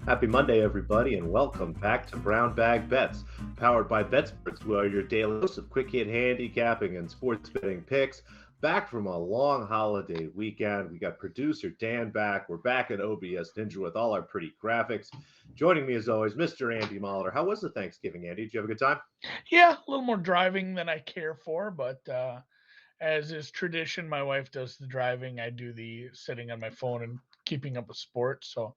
Happy Monday, everybody, and welcome back to Brown Bag Bets, powered by BETSPERTS, who are your daily dose of quick hit handicapping and sports betting picks. Back from a long holiday weekend, we got producer Dan back. We're back at OBS Ninja with all our pretty graphics. Joining me, as always, Mr. Andy Molitor. How was the Thanksgiving, Andy? Did you have a good time? Yeah, a little more driving than I care for, but as is tradition, my wife does the driving. I do the sitting on my phone and keeping up with sports. So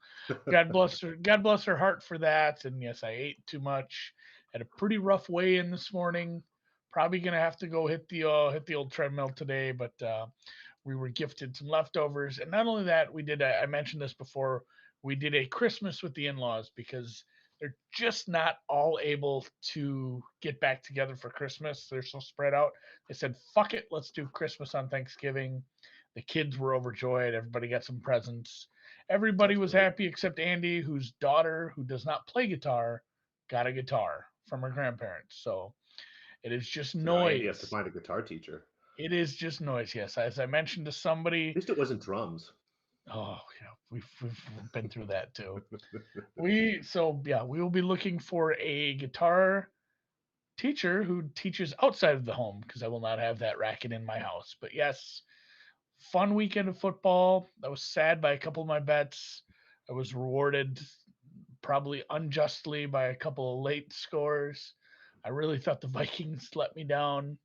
God bless her. God bless her heart for that. And yes, I ate too much. Had a pretty rough weigh in this morning. Probably gonna have to go hit the old treadmill today, but we were gifted some leftovers. And not only that, I mentioned this before, we did a Christmas with the in-laws because they're just not all able to get back together for Christmas. They're so spread out. They said, fuck it, let's do Christmas on Thanksgiving. The kids were overjoyed. Everybody got some presents. Everybody That's was great. happy except Andy, whose daughter, who does not play guitar, got a guitar from her grandparents. So it is just So now Andy has to noise. find a guitar teacher. It is just noise. Yes, as I mentioned to At somebody. least it wasn't drums. Oh yeah, we've been through that too. We will be looking for a guitar teacher who teaches outside of the home because I will not have that racket in my house. But yes, fun weekend of football. I was sad by a couple of my bets. I was rewarded probably unjustly by a couple of late scores. I really thought the Vikings let me down.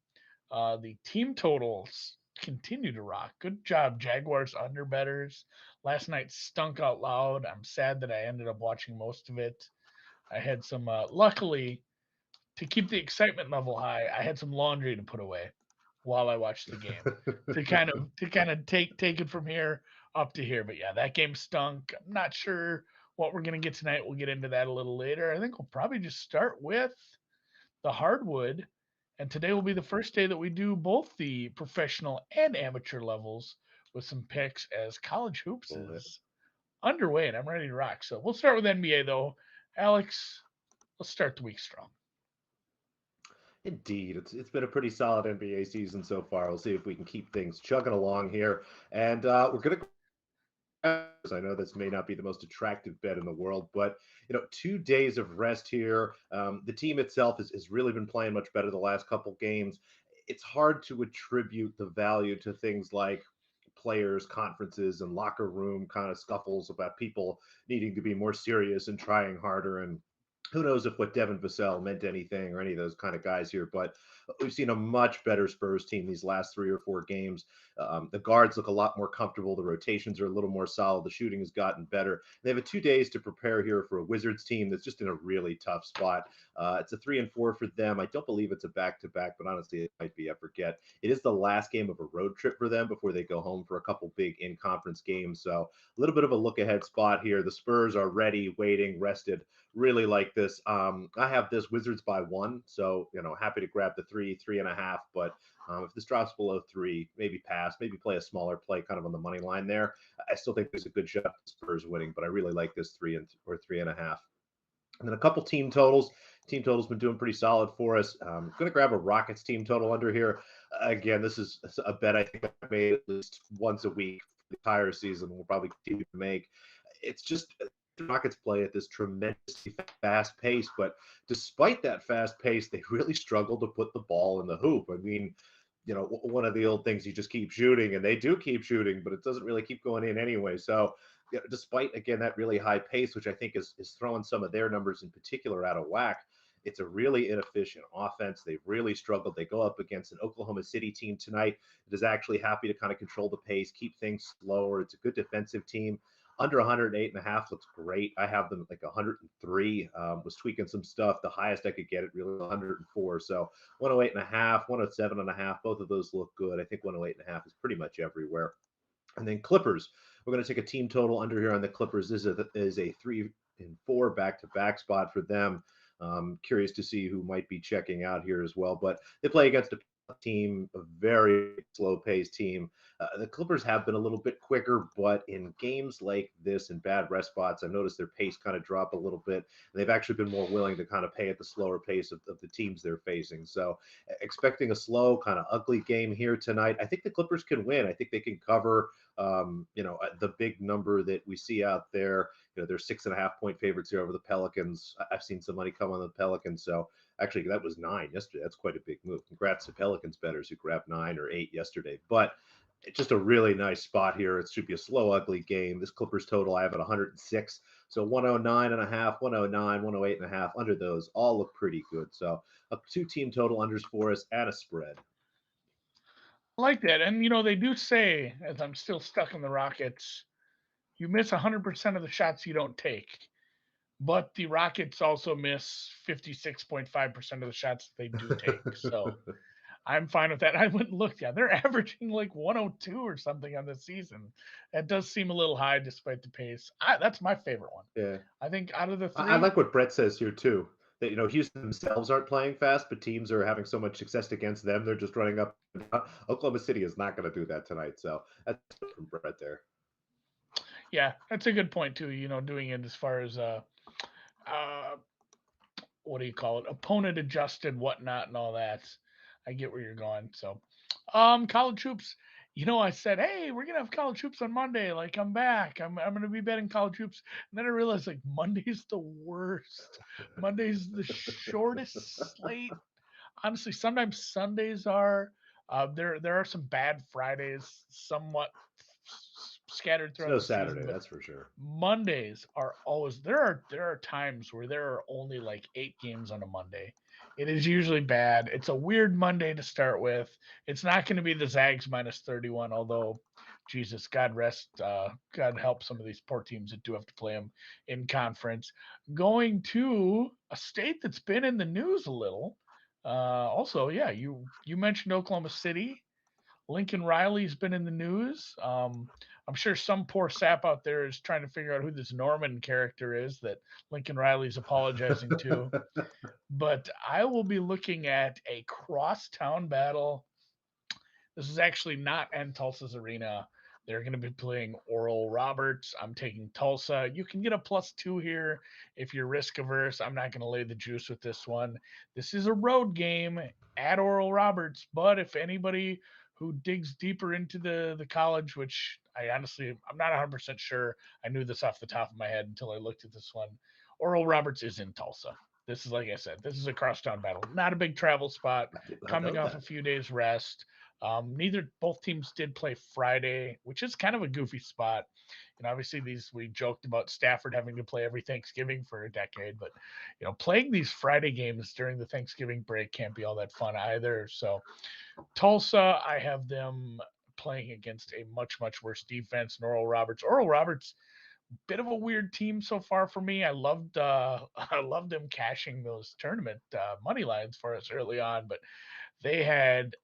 The team totals continue to rock. Good job, Jaguars underbetters. Last night stunk out loud. I'm sad that I ended up watching most of it. I had some, luckily, to keep the excitement level high, I had some laundry to put away while I watched the game to kind of take it from here up to here. But yeah, that game stunk. I'm not sure what we're gonna get tonight. We'll get into that a little later. I think we'll probably just start with the hardwood. And today will be the first day that we do both the professional and amateur levels with some picks as college hoops is underway and I'm ready to rock. So we'll start with NBA though. Alex, let's start the week strong. Indeed, it's been a pretty solid NBA season so far. We'll see if we can keep things chugging along here, and we're gonna. I know this may not be the most attractive bet in the world, but 2 days of rest here. The team itself has really been playing much better the last couple games. It's hard to attribute the value to things like players, conferences, and locker room kind of scuffles about people needing to be more serious and trying harder and who knows if what Devin Vassell meant anything or any of those kind of guys here, but we've seen a much better Spurs team these last 3 or 4 games. The guards look a lot more comfortable. The rotations are a little more solid. The shooting has gotten better. They have 2 days to prepare here for a Wizards team that's just in a really tough spot. It's a 3-4 for them. I don't believe it's a back-to-back, but honestly, it might be. I forget. It is the last game of a road trip for them before they go home for a couple big in-conference games. So a little bit of a look-ahead spot here. The Spurs are ready, waiting, rested. Really like this. I have this Wizards by 1, so happy to grab the 3.5. But if this drops below 3, maybe pass, maybe play a smaller play, kind of on the money line there. I still think there's a good shot at Spurs winning, but I really like this 3 or 3.5. And then a couple team totals. Team total's been doing pretty solid for us. Going to grab a Rockets team total under here. Again, this is a bet I think I made at least once a week for the entire season. We'll probably continue to make. It's just the Rockets play at this tremendously fast pace, but despite that fast pace, they really struggle to put the ball in the hoop. I mean, one of the old things, you just keep shooting, and they do keep shooting, but it doesn't really keep going in anyway. So, despite again that really high pace, which I think is throwing some of their numbers in particular out of whack, it's a really inefficient offense. They've really struggled. They go up against an Oklahoma City team tonight that is actually happy to kind of control the pace, keep things slower. It's a good defensive team. Under 108.5 looks great. I have them at like 103. Was tweaking some stuff. The highest I could get it really 104. So 108.5, 107.5. Both of those look good. I think 108.5 is pretty much everywhere. And then Clippers. We're going to take a team total under here on the Clippers. This is a 3-4 back-to-back spot for them. Curious to see who might be checking out here as well. But they play against a team, a very slow-paced team. The Clippers have been a little bit quicker, but in games like this and bad rest spots, I've noticed their pace kind of drop a little bit. They've actually been more willing to kind of pay at the slower pace of the teams they're facing. So expecting a slow, kind of ugly game here tonight. I think the Clippers can win. I think they can cover, the big number that we see out there. they're 6.5-point favorites here over the Pelicans. I've seen some money come on the Pelicans. So actually, that was 9 yesterday. That's quite a big move. Congrats to Pelicans bettors who grabbed 9 or 8 yesterday. But it's just a really nice spot here. It should be a slow, ugly game. This Clippers total, I have at 106. So 109.5, 109, 108.5. Under those, all look pretty good. So a 2-team total unders for us and a spread. I like that. And, they do say, as I'm still stuck in the Rockets, you miss 100% of the shots you don't take. But the Rockets also miss 56.5% of the shots they do take. So I'm fine with that. I went and looked. Yeah, they're averaging like 102 or something on the season. That does seem a little high despite the pace. That's my favorite one. Yeah. I think out of the I 3, like what Brett says here too. That Houston themselves aren't playing fast, but teams are having so much success against them, they're just running up. Oklahoma City is not going to do that tonight, so that's from Brett there. yeah, that's a good point too. Doing it as far as what do you call it? Opponent adjusted, whatnot, and all that. I get where you're going. So, college hoops. I said, hey, we're gonna have college hoops on Monday. Like, I'm back. I'm gonna be betting college hoops. And then I realized like Monday's the worst. Monday's the shortest slate. Honestly, sometimes Sundays are. There are some bad Fridays, somewhat scattered It's throughout no the season, Saturday, but that's for sure. Mondays are always there are times where there are only like 8 games on a Monday. It is usually bad. It's a weird Monday to start with. It's not going to be the Zags minus 31, although Jesus, God help some of these poor teams that do have to play them in conference. Going to a state that's been in the news a little. Also, yeah, you mentioned Oklahoma City. Lincoln Riley's been in the news. I'm sure some poor sap out there is trying to figure out who this Norman character is that Lincoln Riley's apologizing to. But I will be looking at a crosstown battle. This is actually not in Tulsa's arena. They're going to be playing Oral Roberts. I'm taking Tulsa. You can get a +2 here if you're risk averse. I'm not going to lay the juice with this one. This is a road game at Oral Roberts, but if anybody who digs deeper into the college, which I'm not 100% sure. I knew this off the top of my head until I looked at this one. Oral Roberts is in Tulsa. This is, like I said, this is a crosstown battle. Not a big travel spot. Coming off a few days rest. Both teams did play Friday, which is kind of a goofy spot. And obviously, we joked about Stafford having to play every Thanksgiving for a decade, but playing these Friday games during the Thanksgiving break can't be all that fun either. So, Tulsa, I have them playing against a much, much worse defense than Oral Roberts. Oral Roberts, bit of a weird team so far for me. I loved them cashing those tournament money lines for us early on, but they had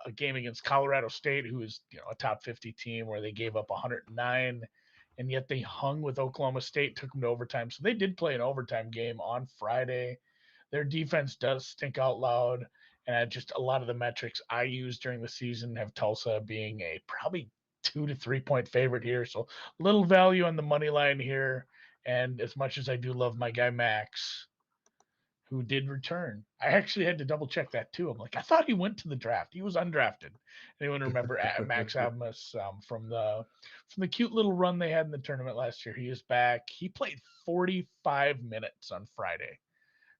a game against Colorado State, who is a top 50 team, where they gave up 109, and yet they hung with Oklahoma State, took them to overtime. So they did play an overtime game on Friday. Their defense does stink out loud, and just a lot of the metrics I use during the season have Tulsa being a probably 2 to 3 point favorite here. So little value on the money line here. And as much as I do love my guy Max, who did return. I actually had to double check that too. I'm like, I thought he went to the draft. He was undrafted. Anyone remember Max Abmas from the cute little run they had in the tournament last year? He is back. He played 45 minutes on Friday.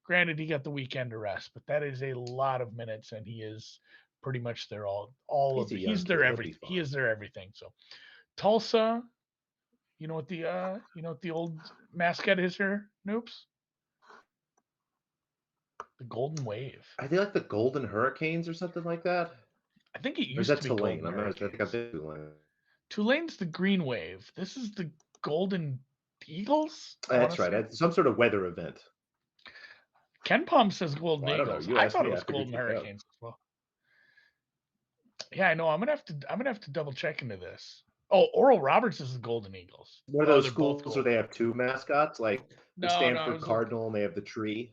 Granted, he got the weekend to rest, but that is a lot of minutes, and he is pretty much their he's their everything. He is their everything. So Tulsa, you know what the old mascot is here, Noops? The Golden Wave. Are they like the Golden Hurricanes or something like that? I think it Or is used that to be Tulane? Golden I think Hurricanes. I'm Tulane. Tulane's the Green Wave. This is the Golden Eagles? That's right. Some sort of weather event. Ken Palm says Golden Well, I don't Eagles. know. You I asked thought me. it I was figured Golden you'd know. Hurricanes as well. Yeah, I know. I'm gonna have to double check into this. Oh, Oral Roberts is the Golden Eagles. One of those schools where they have 2 mascots, like the Stanford Cardinal, and they have the tree.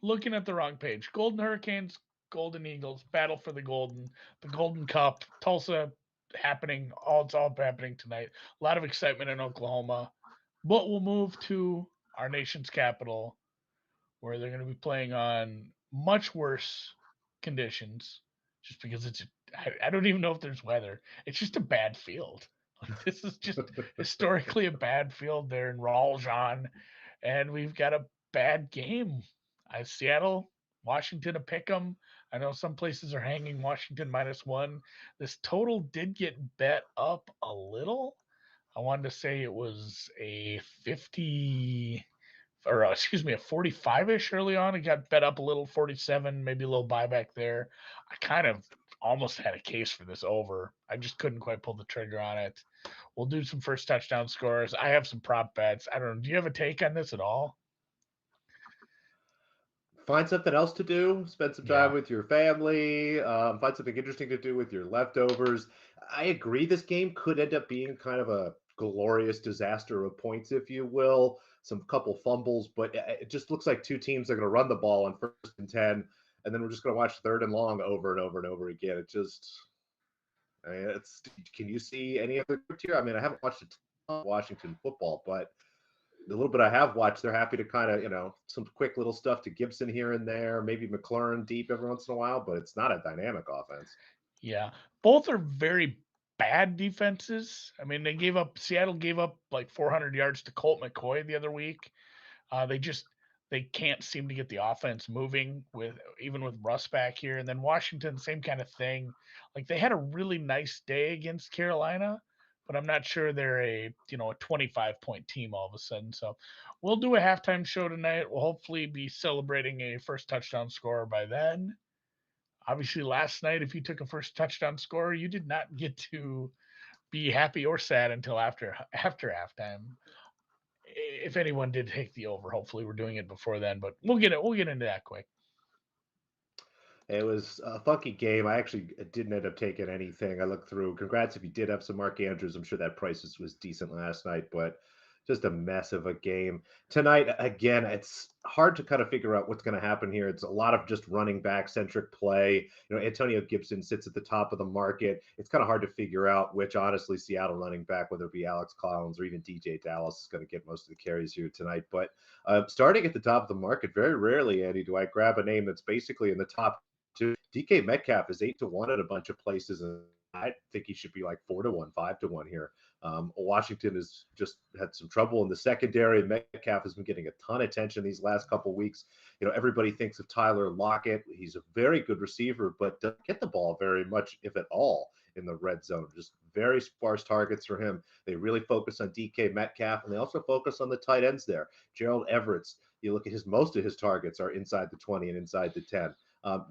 Looking at the wrong page. Golden Hurricanes, Golden Eagles, battle for the Golden Cup, Tulsa happening. It's all happening tonight. A lot of excitement in Oklahoma. But we'll move to our nation's capital, where they're going to be playing on much worse conditions, just because I don't even know if there's weather. It's just a bad field. Like, this is just historically a bad field there in Raljan, and we've got a bad game. Seattle, Washington, a pick 'em. I know some places are hanging Washington -1. This total did get bet up a little. I wanted to say it was a 50 or excuse me, a 45-ish early on. It got bet up a little, 47, maybe a little buyback there. I kind of almost had a case for this over. I just couldn't quite pull the trigger on it. We'll do some first touchdown scores. I have some prop bets. I don't know. Do you have a take on this at all? Find something else to do. Spend some time Yeah. with your family. Find something interesting to do with your leftovers. I agree. This game could end up being kind of a glorious disaster of points, if you will. Some couple fumbles, but it just looks like two teams are going to run the ball on 1st and 10, and then we're just going to watch 3rd and long over and over and over again. It just, I mean, it's. Can you see any other group here? I mean, I haven't watched a ton of Washington football, but the little bit I have watched, they're happy to kind of, some quick little stuff to Gibson here and there, maybe McLaurin deep every once in a while, but it's not a dynamic offense. Yeah. Both are very bad defenses. I mean, Seattle gave up like 400 yards to Colt McCoy the other week. They just they can't seem to get the offense moving with even with Russ back here. And then Washington, same kind of thing. Like they had a really nice day against Carolina, but I'm not sure they're a 25-point team all of a sudden. So we'll do a halftime show tonight. We'll hopefully be celebrating a first touchdown score by then. Obviously, last night, if you took a first touchdown score, you did not get to be happy or sad until after halftime. If anyone did take the over, hopefully we're doing it before then, but we'll get into that quick. It was a funky game. I actually didn't end up taking anything. I looked through. Congrats if you did have some Mark Andrews. I'm sure that price was decent last night, but just a mess of a game. Tonight, again, it's hard to kind of figure out what's going to happen here. It's a lot of just running back centric play. Antonio Gibson sits at the top of the market. It's kind of hard to figure out which, honestly, Seattle running back, whether it be Alex Collins or even DJ Dallas, is going to get most of the carries here tonight. But starting at the top of the market, very rarely, Andy, do I grab a name that's basically in the top two. DK Metcalf is 8-1 at a bunch of places, and I think he should be like 4-1, 5-1 here. Washington has just had some trouble in the secondary. Metcalf has been getting a ton of attention these last couple of weeks. Everybody thinks of Tyler Lockett. He's a very good receiver, but doesn't get the ball very much, if at all, in the red zone. Just very sparse targets for him. They really focus on DK Metcalf, and they also focus on the tight ends there. Gerald Everett's, you look at most of his targets are inside the 20 and inside the 10.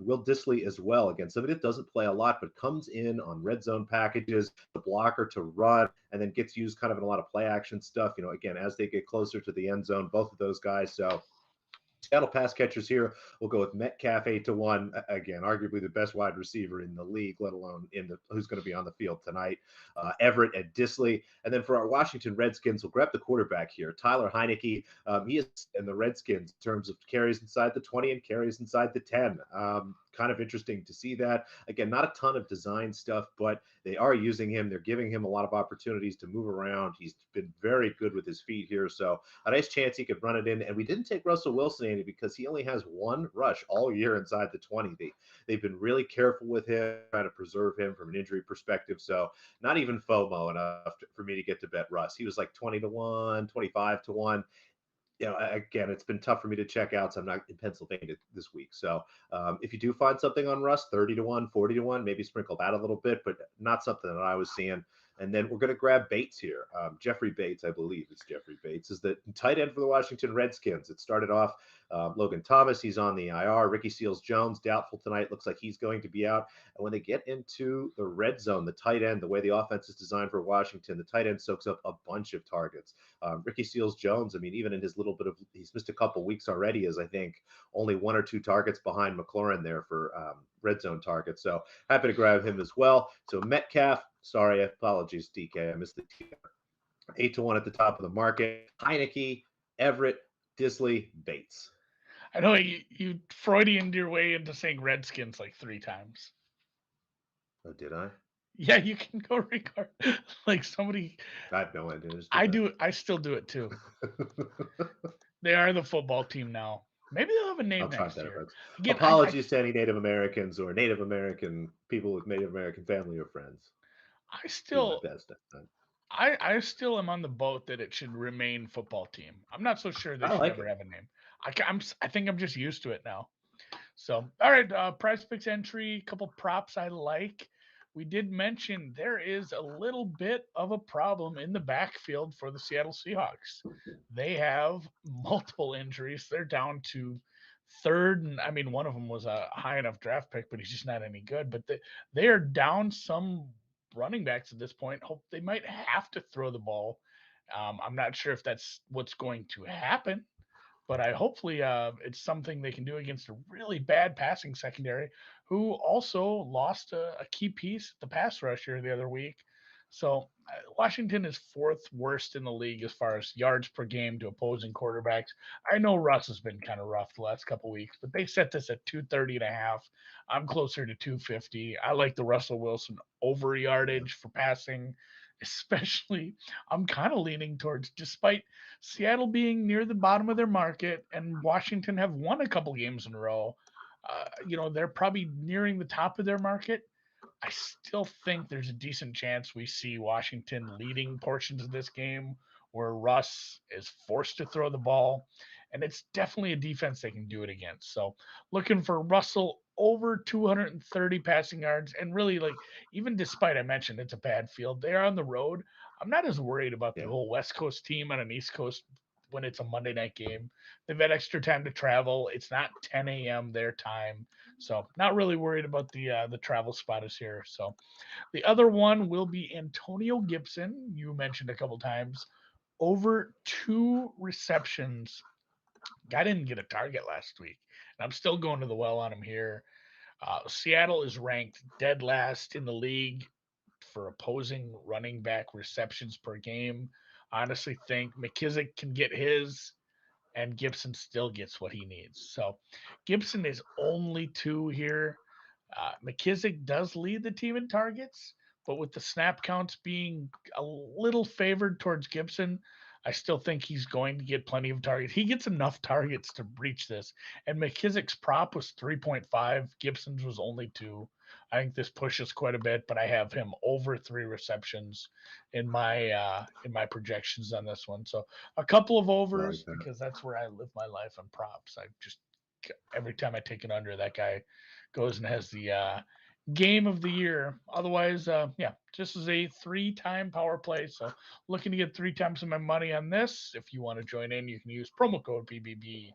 Will Dissly as well. Again, somebody that doesn't play a lot, but comes in on red zone packages, the blocker to run, and then gets used kind of in a lot of play action stuff. Again, as they get closer to the end zone, both of those guys. So Seattle pass catchers here. We'll go with Metcalf 8-1. Again, arguably the best wide receiver in the league, let alone who's going to be on the field tonight. Everett and Dissly. And then for our Washington Redskins, we'll grab the quarterback here, Tyler Heineke. He is in the Redskins in terms of carries inside the 20 and carries inside the 10. Kind of interesting to see that. Again, not a ton of design stuff, but they are using him. They're giving him a lot of opportunities to move around. He's been very good with his feet here. So a nice chance he could run it in. And we didn't take Russell Wilson, Andy, because he only has one rush all year inside the 20. They've been really careful with him, trying to preserve him from an injury perspective. So not even FOMO enough for me to get to bet Russ. He was like 20-1, 25-1. Again, it's been tough for me to check out, so I'm not in Pennsylvania this week. So if you do find something on Russ, 30-1, 40-1, maybe sprinkle that a little bit, but not something that I was seeing. And then we're going to grab Bates here. Jeffrey Bates, I believe it's Jeffrey Bates, is the tight end for the Washington Redskins. It started off Logan Thomas. He's on the IR. Ricky Seals-Jones, doubtful tonight. Looks like he's going to be out. And when they get into the red zone, the tight end, the way the offense is designed for Washington, the tight end soaks up a bunch of targets. Ricky Seals-Jones, I mean, even in his little bit of, he's missed a couple weeks already, as I think only 1 or 2 targets behind McLaurin there for red zone targets. So happy to grab him as well. So Metcalf, sorry, apologies, DK, I missed the T. 8-1 at the top of the market. Heineke, Everett, Dissly, Bates. I know you Freudianed your way into saying Redskins like 3 times. Oh, did I? Yeah, you can go regard like somebody. I have no idea. I do. I still do it too. They are the football team now. Maybe they'll have a name next year. Again, apologies to any Native Americans or Native American people with Native American family or friends. I still, do my best. I still am on the boat that it should remain football team. I'm not so sure they I should like ever it. have a name. I think I'm just used to it now. So, all right, prize picks entry, couple props I like. We did mention there is a little bit of a problem in the backfield for the Seattle Seahawks. They have multiple injuries. They're down to third, and I mean, one of them was a high enough draft pick, but he's just not any good. But they are down some running backs at this point. Hope they might have to throw the ball. I'm not sure if that's what's going to happen, but I hopefully it's something they can do against a really bad passing secondary, who also lost a key piece at the pass rusher the other week. So Washington is fourth worst in the league as far as yards per game to opposing quarterbacks. I know Russ has been kind of rough the last couple weeks, but they set this at 230.5. I'm closer to 250. I like the Russell Wilson over yardage for passing, especially. I'm kind of leaning towards, despite Seattle being near the bottom of their market and Washington have won a couple games in a row, they're probably nearing the top of their market. I still think there's a decent chance we see Washington leading portions of this game where Russ is forced to throw the ball. And it's definitely a defense they can do it against. So looking for Russell over 230 passing yards. And really, like, even despite I mentioned it's a bad field, they're on the road. I'm not as worried about the Yeah. whole West Coast team on an East Coast when it's a Monday night game. They've had extra time to travel. It's not 10 a.m. their time. So not really worried about the travel spotters here. So the other one will be Antonio Gibson. You mentioned a couple times over 2 receptions. Guy didn't get a target last week, and I'm still going to the well on him here. Seattle is ranked dead last in the league for opposing running back receptions per game. I honestly think McKissick can get his, and Gibson still gets what he needs. So Gibson is only 2 here. McKissick does lead the team in targets, but with the snap counts being a little favored towards Gibson, I still think he's going to get plenty of targets. He gets enough targets to reach this. And McKissick's prop was 3.5. Gibson's was only 2. I think this pushes quite a bit, but I have him over 3 receptions in my projections on this one. So a couple of Like overs that. because that's where I live my life on props. I just every time I take it under, that guy goes and has the game of the year. Otherwise, just as a 3-time power play. So looking to get 3 times of my money on this. If you want to join in, you can use promo code BBB.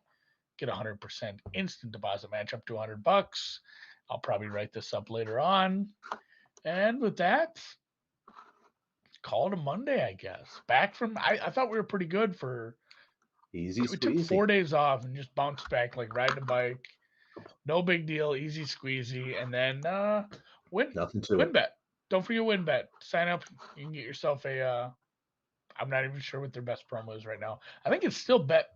Get 100% instant deposit match up to $100. I'll probably write this up later on. And with that, call it a Monday, I guess. Back from I thought we were pretty good for. Easy We took squeezy. 4 days off and just bounced back like riding a bike. No big deal, easy squeezy, and then Nothing to it. WinBet. Don't forget WinBet. Sign up. You can get yourself a. I'm not even sure what their best promo is right now. I think it's still bet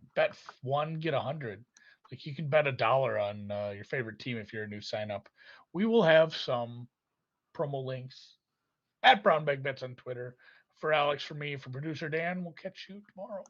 one get 100. Like you can bet $1 on your favorite team if you're a new sign up. We will have some promo links at Brown Bag Bets on Twitter. For Alex, for me, for producer Dan, we'll catch you tomorrow.